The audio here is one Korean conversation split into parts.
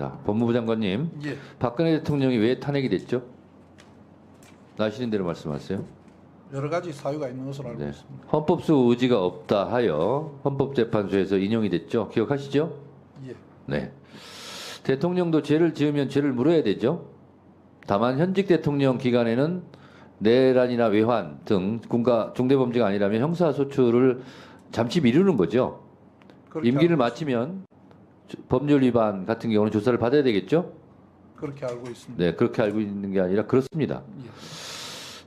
자, 법무부 장관님, 예. 박근혜 대통령이 왜 탄핵이 됐죠? 아시는 대로 말씀하세요. 여러 가지 사유가 있는 것으로 알고 네. 있습니다. 헌법수 의지가 없다 하여 헌법재판소에서 인용이 됐죠. 기억하시죠? 예. 네. 대통령도 죄를 지으면 죄를 물어야 되죠. 다만 현직 대통령 기간에는 내란이나 외환 등 군가 중대범죄가 아니라면 형사소추를 잠시 미루는 거죠. 임기를 마치면 법률 위반 같은 경우는 조사를 받아야 되겠죠? 그렇게 알고 있습니다. 네, 그렇게 알고 있는 게 아니라 그렇습니다. 예.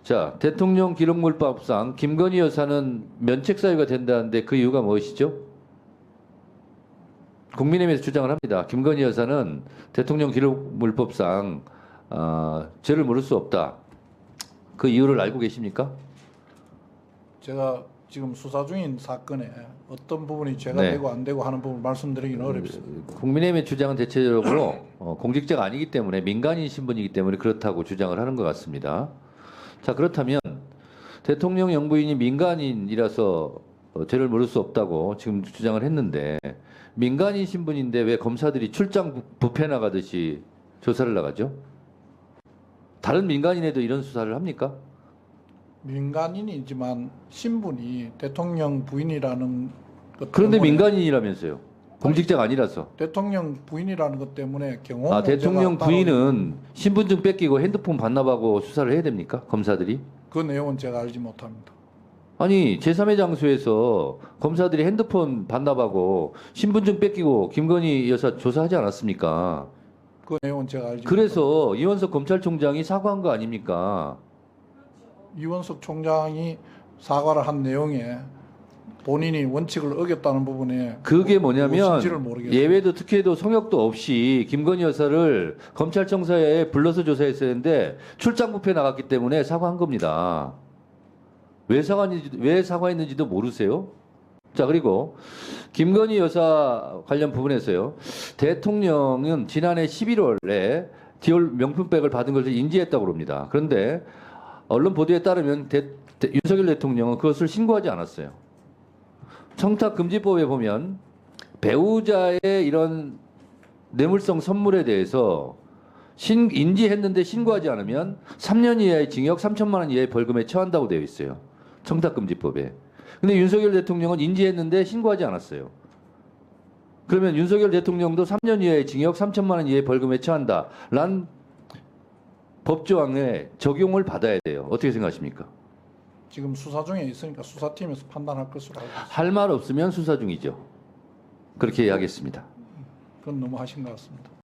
자, 대통령 기록물법상 김건희 여사는 면책 사유가 된다는데 그 이유가 무엇이죠? 국민의힘에서 주장을 합니다. 김건희 여사는 대통령 기록물법상 죄를 물을 수 없다. 그 이유를 알고 계십니까? 제가 지금 수사 중인 사건에 어떤 부분이 죄가 네. 되고 안 되고 하는 부분을 말씀드리기는 어렵습니다. 국민의힘의 주장은 대체적으로 공직자가 아니기 때문에 민간인 신분이기 때문에 그렇다고 주장을 하는 것 같습니다. 자, 그렇다면 대통령 영부인이 민간인이라서 죄를 물을 수 없다고 지금 주장을 했는데 민간인 신분인데 왜 검사들이 출장 뷔페 나가듯이 조사를 나가죠? 다른 민간인에도 이런 수사를 합니까? 민간인이지만 신분이 대통령 부인이라는 것 그런데 때문에 민간인이라면서요. 공직자가 아니라서. 대통령 부인이라는 것 때문에 경호 대통령 부인은 신분증 뺏기고 핸드폰 반납하고 수사를 해야 됩니까? 검사들이? 그 내용은 제가 알지 못합니다. 아니 제3의 장소에서 검사들이 핸드폰 반납하고 신분증 뺏기고 김건희 여사 조사하지 않았습니까? 그 내용은 제가 알지 못합니다. 그래서 이원석 검찰총장이 사과한 거 아닙니까? 이원석 총장이 사과를 한 내용에 본인이 원칙을 어겼다는 부분에 그게 뭐냐면 무엇인지를 모르겠어요. 예외도 특혜도 성역도 없이 김건희 여사를 검찰청사에 불러서 조사했어야 했는데 출장 뷔페 나갔기 때문에 사과한 겁니다. 왜 사과했는지도 모르세요? 자, 그리고 김건희 여사 관련 부분에서요. 대통령은 지난해 11월에 디올 명품백을 받은 것을 인지했다고 합니다. 그런데 언론 보도에 따르면 윤석열 대통령은 그것을 신고하지 않았어요. 청탁금지법에 보면 배우자의 이런 뇌물성 선물에 대해서 인지했는데 신고하지 않으면 3년 이하의 징역 3천만 원 이하의 벌금에 처한다고 되어 있어요. 청탁금지법에. 근데 윤석열 대통령은 인지했는데 신고하지 않았어요. 그러면 윤석열 대통령도 3년 이하의 징역 3천만 원 이하의 벌금에 처한다. 란 법조항에 적용을 받아야 돼요. 어떻게 생각하십니까? 지금 수사 중에 있으니까 수사팀에서 판단할 것으로 알고 있습니다. 할 말 없으면 수사 중이죠. 그렇게 이야기했습니다. 그건 너무 하신 것 같습니다.